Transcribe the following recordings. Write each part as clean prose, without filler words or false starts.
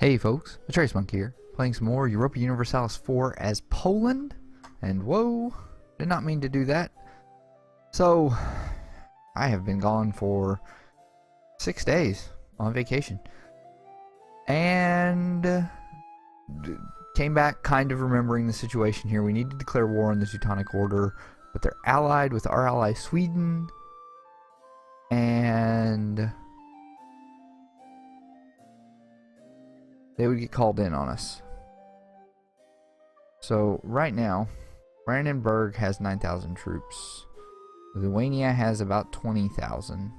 Hey folks, the Trace Monk here, playing some more Europa Universalis 4 as Poland, and whoa, did not mean to do that. So, I have been gone for 6 days on vacation, and came back kind of remembering the situation here. We need to declare war on the Teutonic Order, but they're allied with our ally Sweden, and they would get called in on us. So right now, Brandenburg has 9,000 troops. Lithuania has about 20,000,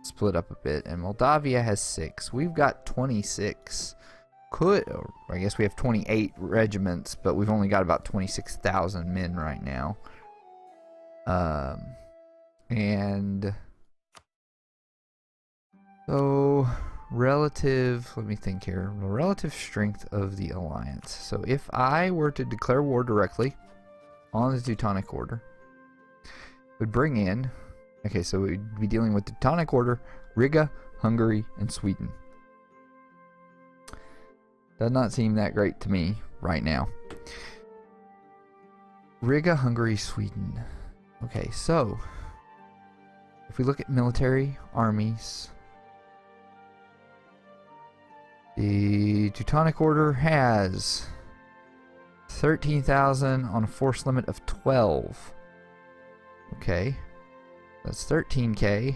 split up a bit, and Moldavia has 6. We've got 26. I guess we have 28 regiments, but we've only got about 26,000 men right now. And so let me think here, the relative strength of the alliance. So if I were to declare war directly on the Teutonic Order, it would bring in, okay, so we'd be dealing with the Teutonic Order, Riga, Hungary, and Sweden. Does not seem that great to me right now. Riga, Hungary, Sweden. Okay, so if we look at military armies, the Teutonic Order has 13,000 on a force limit of 12. Okay, that's 13k.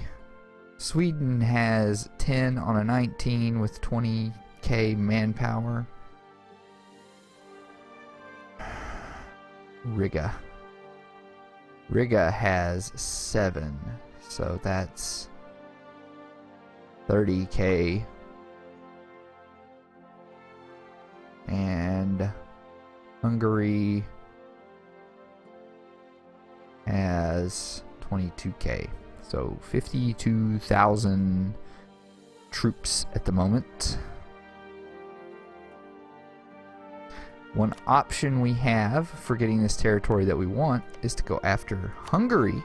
Sweden has 10 on a 19 with 20k manpower. Riga has 7, so that's 30k. And Hungary has 22k, so 52,000 troops at the moment. One option we have for getting this territory that we want is to go after Hungary.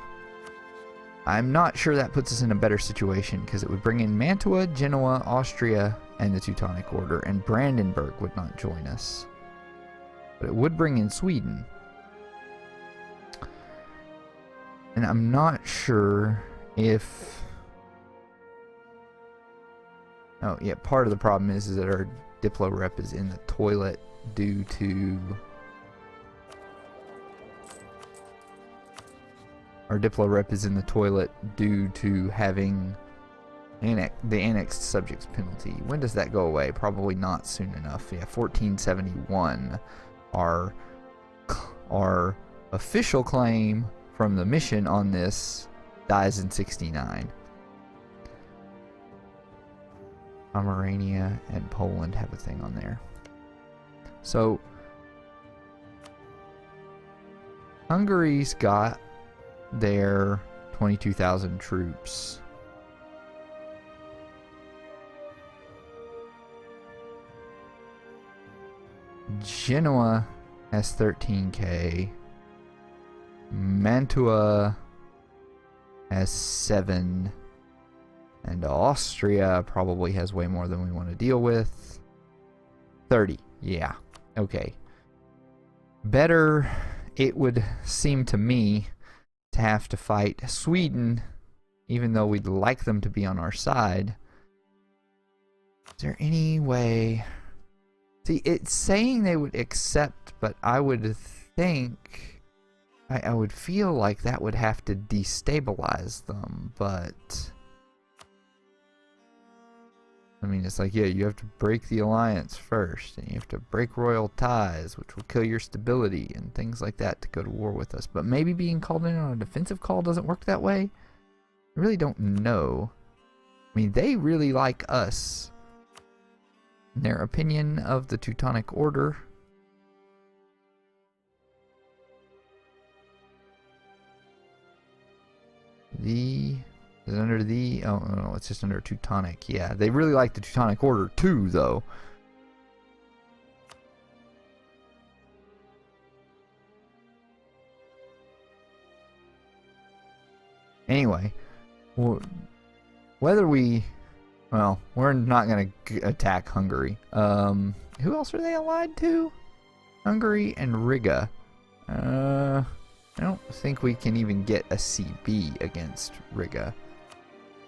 I'm not sure that puts us in a better situation, because it would bring in Mantua, Genoa, Austria, and the Teutonic Order, and Brandenburg would not join us. But it would bring in Sweden. And I'm not sure if... Oh, yeah, part of the problem is that our Diplo rep is in the toilet due to... Our Diplo rep is in the toilet due to having the annexed subjects penalty. When does that go away? Probably not soon enough. Yeah, 1471. Our official claim from the mission on this dies in 69. Pomerania and Poland have a thing on there. So Hungary's got their 22,000 troops. Genoa has 13k. Mantua has 7. And Austria probably has way more than we want to deal with. 30. Yeah. Okay. Better, it would seem to me, to have to fight Sweden, even though we'd like them to be on our side. Is there any way... See, it's saying they would accept, but I would think... I would feel like that would have to destabilize them, but... I mean, it's like, yeah, you have to break the alliance first, and you have to break royal ties, which will kill your stability, and things like that to go to war with us. But maybe being called in on a defensive call doesn't work that way? I really don't know. I mean, they really like us. In their opinion of the Teutonic Order. Is it under the... Oh, no, it's just under Teutonic. Yeah, they really like the Teutonic Order too, though. Anyway, well, whether we... Well, we're not going to attack Hungary. Who else are they allied to? Hungary and Riga. I don't think we can even get a CB against Riga.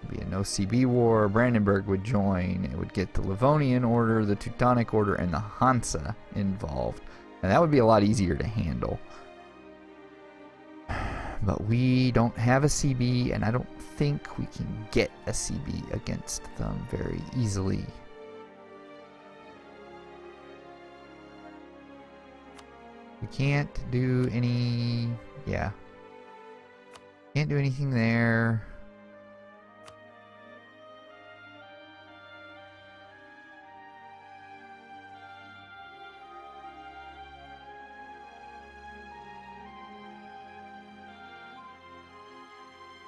It would be a no CB war. Brandenburg would join. It would get the Livonian Order, the Teutonic Order, and the Hansa involved. And that would be a lot easier to handle. But we don't have a CB, and I don't think we can get a CB against them very easily. We can't do any... yeah. Can't do anything there.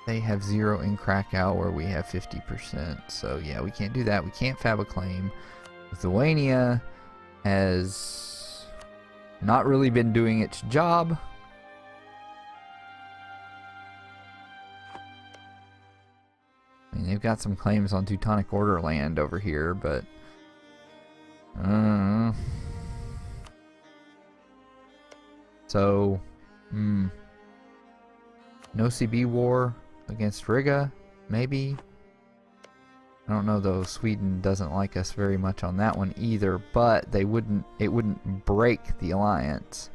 They have 0 in Krakow where we have 50%. So yeah, we can't do that. We can't fab a claim. Lithuania has not really been doing its job. I mean, they've got some claims on Teutonic Order land over here, but so no CB war against Riga, maybe. I don't know though. Sweden doesn't like us very much on that one either, but it wouldn't break the alliance.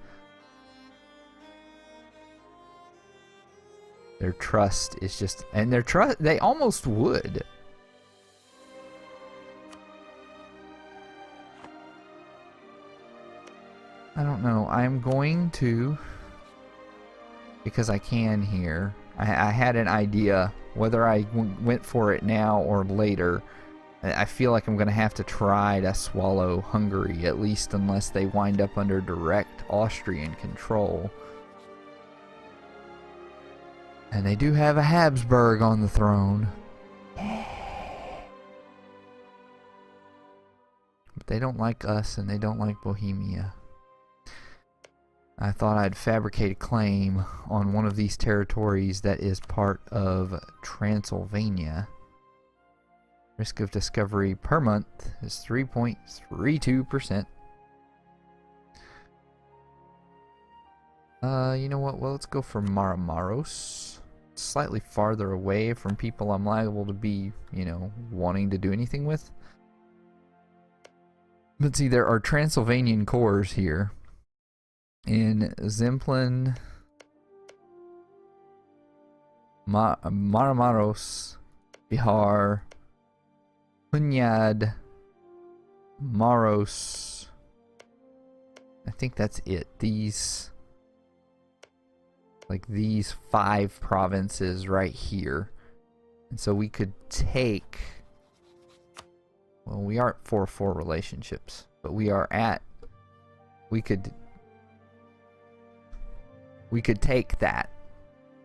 Their trust is just, and their trust, they almost would. I don't know. I'm going to, because I can here. I had an idea whether I went for it now or later. I feel like I'm going to have to try to swallow Hungary, at least unless they wind up under direct Austrian control. And they do have a Habsburg on the throne. But they don't like us, and they don't like Bohemia. I thought I'd fabricate a claim on one of these territories that is part of Transylvania. Risk of discovery per month is 3.32%. You know what? Well, let's go for Maramaros. Slightly farther away from people I'm liable to be, you know, wanting to do anything with. But see, there are Transylvanian cores here. In Zemplin, Maramaros, Bihar, Hunyad, Maros. I think that's it. These 5 provinces right here. And so we could take, well, we aren't 4-4 relationships, but we are at, we could take that,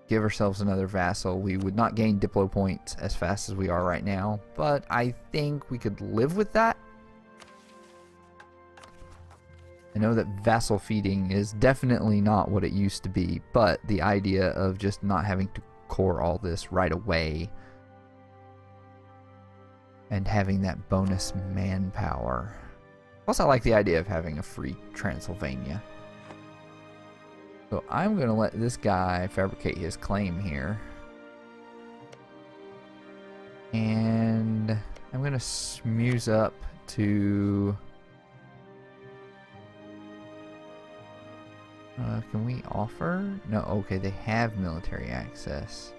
give ourselves another vassal. We would not gain Diplo points as fast as we are right now, but I think we could live with that. I know that vassal feeding is definitely not what it used to be, but the idea of just not having to core all this right away and having that bonus manpower. Plus, I like the idea of having a free Transylvania. So I'm going to let this guy fabricate his claim here. And I'm going to smooth up to... can we offer? No, okay, they have military access.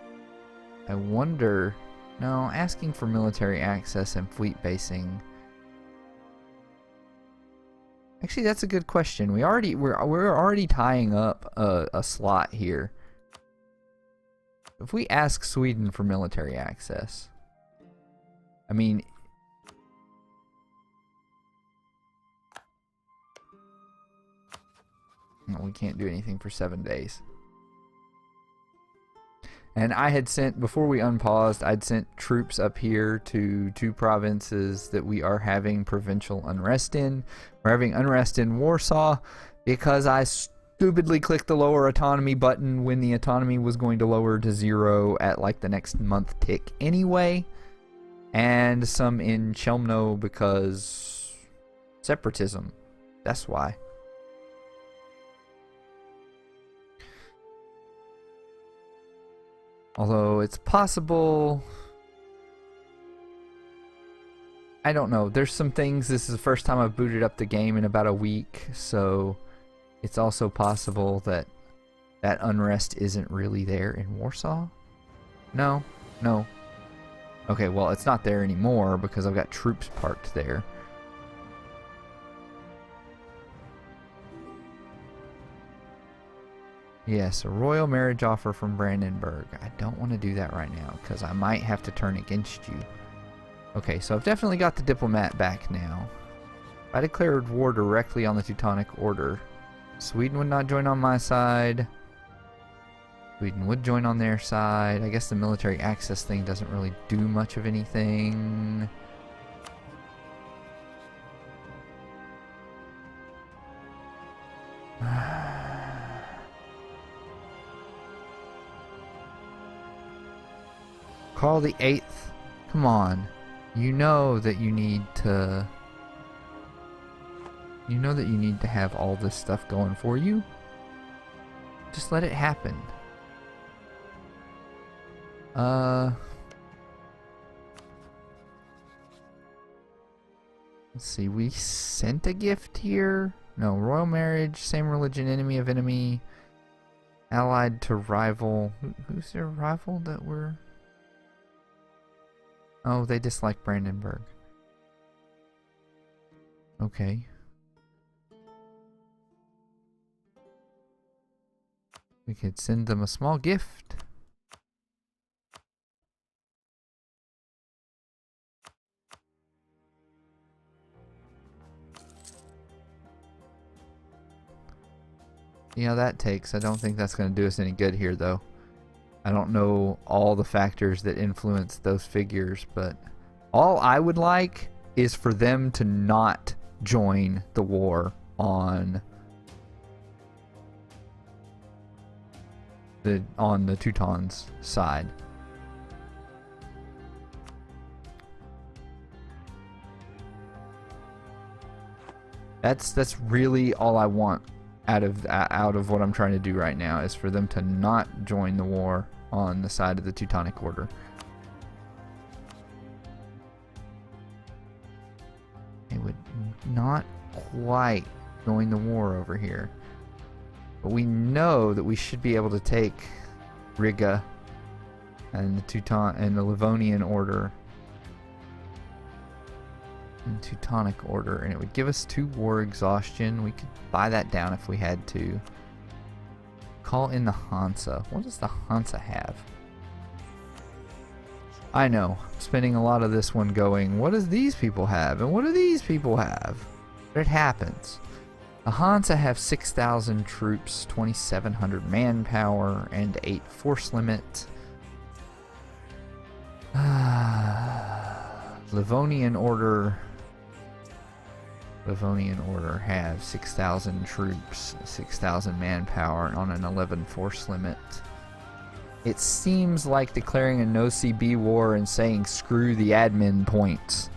I wonder... No, asking for military access and fleet basing... Actually, that's a good question. We're already tying up a slot here. If we ask Sweden for military access, I mean, no, we can't do anything for 7 days. And I had sent, before we unpaused, I'd sent troops up here to 2 provinces that we are having provincial unrest in. We're having unrest in Warsaw because I stupidly clicked the lower autonomy button when the autonomy was going to lower to 0 at like the next month tick anyway. And some in Chelmno because separatism. That's why. Although it's possible... I don't know. There's some things... This is the first time I've booted up the game in about a week, so it's also possible that that unrest isn't really there in Warsaw. No. No. Okay, well, it's not there anymore because I've got troops parked there. Yes, a royal marriage offer from Brandenburg. I don't want to do that right now because I might have to turn against you. Okay, so I've definitely got the diplomat back now. If I declared war directly on the Teutonic Order, Sweden would not join on my side. Sweden would join on their side. I guess the military access thing doesn't really do much of anything. Carl the Eighth, come on. You know that you need to... You know that you need to have all this stuff going for you. Just let it happen. Let's see, we sent a gift here. No, royal marriage, same religion, enemy of enemy, allied to rival. Who's their rival that we're... Oh, they dislike Brandenburg. Okay. We could send them a small gift. See how that takes. I don't think that's going to do us any good here, though. I don't know all the factors that influence those figures, but all I would like is for them to not join the war on the Teutons side. That's really all I want out of what I'm trying to do right now, is for them to not join the war on the side of the Teutonic Order. They would not quite join the war over here. But we know that we should be able to take Riga and the Teuton and the Livonian Order and Teutonic Order, and it would give us 2 war exhaustion. We could buy that down if we had to. Call in the Hansa. What does the Hansa have? I know, I'm spending a lot of this one going, what does these people have? And what do these people have? But it happens. The Hansa have 6,000 troops, 2,700 manpower, and 8 force limit. Livonian Order have 6,000 troops, 6,000 manpower on an 11 force limit. It seems like declaring a no CB war and saying screw the admin points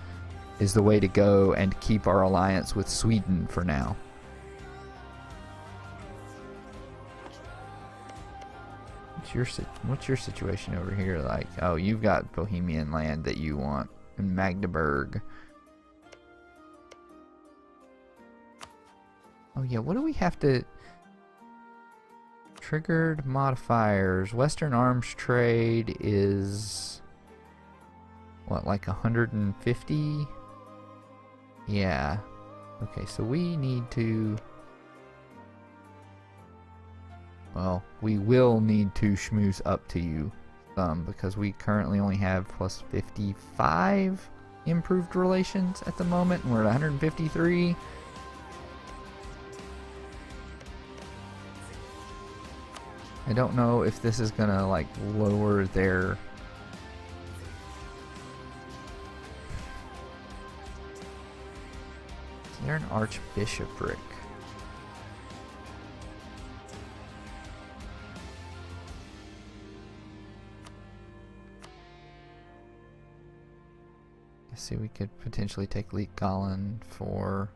is the way to go and keep our alliance with Sweden for now. What's your situation over here like? Oh, you've got Bohemian land that you want in Magdeburg. Oh yeah, what do we have to... Triggered modifiers. Western arms trade is... What, like 150? Yeah. Okay, so we need to... Well, we will need to schmooze up to you some, because we currently only have plus 55 improved relations at the moment, and we're at 153. I don't know if this is gonna like lower their... Is there an archbishopric? see, we could potentially take Leek-Galen for...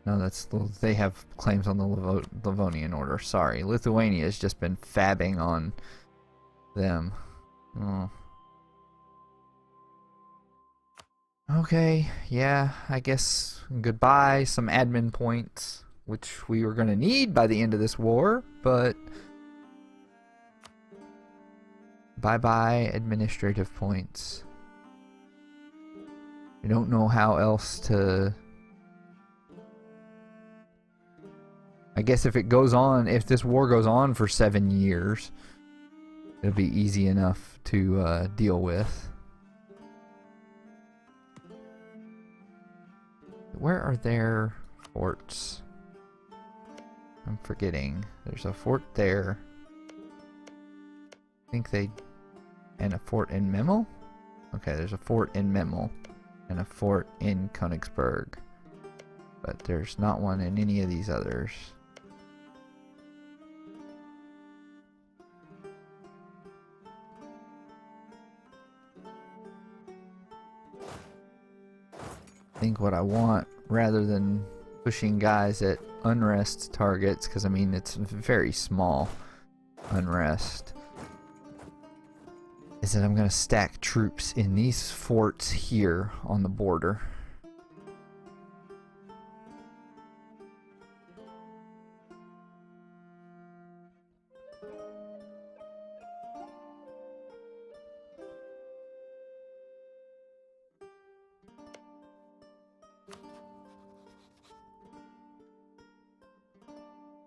No, that's... They have claims on the Livonian Order. Sorry. Lithuania has just been fabbing on them. Oh. Okay, yeah, I guess goodbye. Some admin points, which we were going to need by the end of this war, but... Bye-bye administrative points. I don't know how else to... I guess if it goes on, if this war goes on for 7 years, it'll be easy enough to deal with. Where are their forts? I'm forgetting. There's a fort there. I think they... And a fort in Memel? Okay, there's a fort in Memel. And a fort in Königsberg. But there's not one in any of these others. I think what I want, rather than pushing guys at unrest targets, because I mean it's very small unrest, is that I'm going to stack troops in these forts here on the border.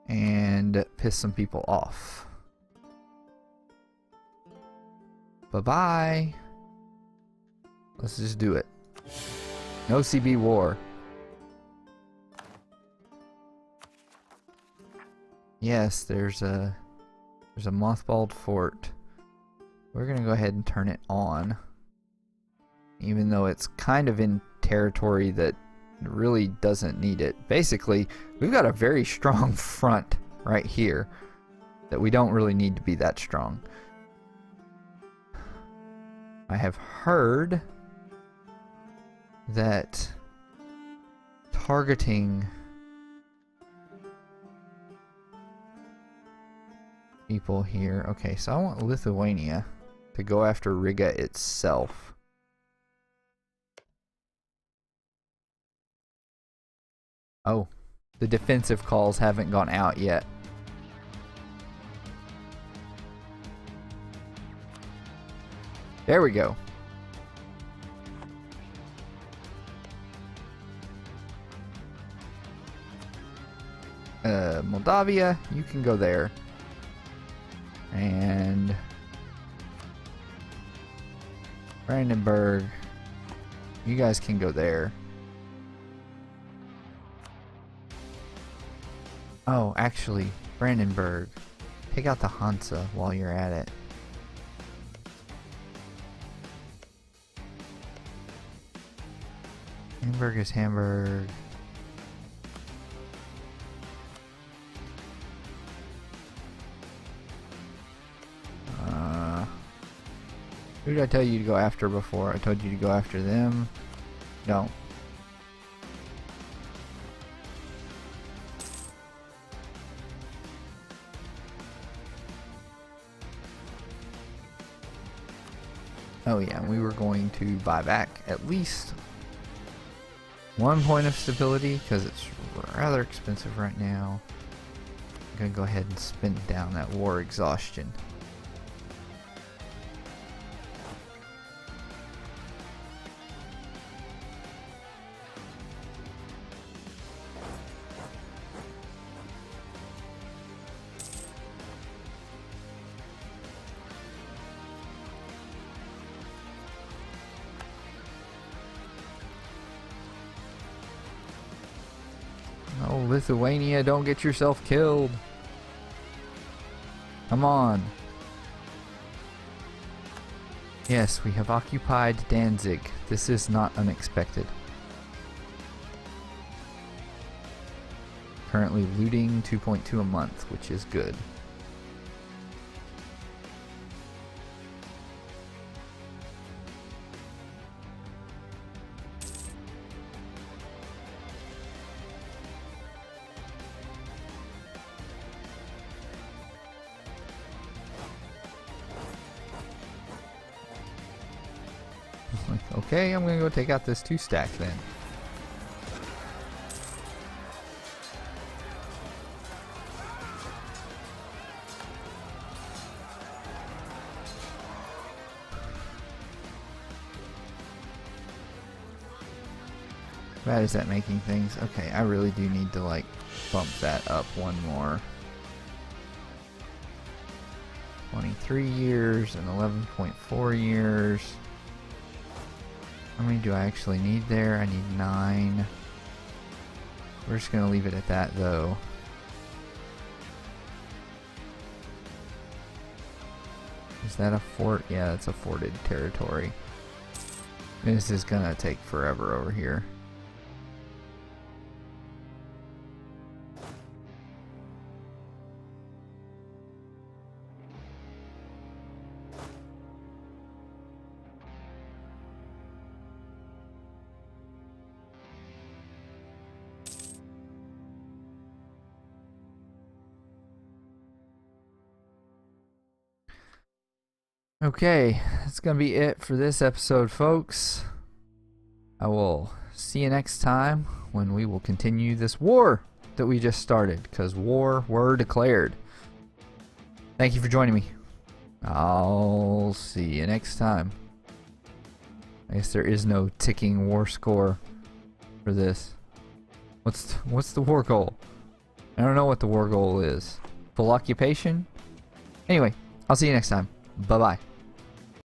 And piss some people off. Bye-bye. Let's just do it. No CB war. Yes, there's a mothballed fort. We're gonna go ahead and turn it on. Even though it's kind of in territory that really doesn't need it. Basically, we've got a very strong front right here that we don't really need to be that strong. I have heard that targeting people here... Okay, so I want Lithuania to go after Riga itself. Oh, the defensive calls haven't gone out yet. There we go. Moldavia, you can go there. And Brandenburg, you guys can go there. Oh, actually, Brandenburg, take out the Hansa while you're at it. Hamburg is Hamburg. Who did I tell you to go after before? I told you to go after them. No. Oh yeah, we were going to buy back at least 1 point of stability because it's rather expensive right now. I'm gonna go ahead and spend down that war exhaustion. Oh, Lithuania, don't get yourself killed. Come on. Yes, we have occupied Danzig. This is not unexpected. Currently looting 2.2 a month, which is good. Okay, I'm gonna go take out this 2-stack then. Bad is that making things? Okay, I really do need to like bump that up one more. 23 years and 11.4 years. How many do I actually need there? I need 9. We're just gonna leave it at that though. Is that a fort? Yeah, that's a forted territory. This is gonna take forever over here. Okay, that's gonna be it for this episode, folks. I will see you next time when we will continue this war that we just started, because war were declared. Thank you for joining me. I'll see you next time. I guess there is no ticking war score for this. What's the war goal? I don't know what the war goal is. Full occupation? Anyway, I'll see you next time. Bye-bye.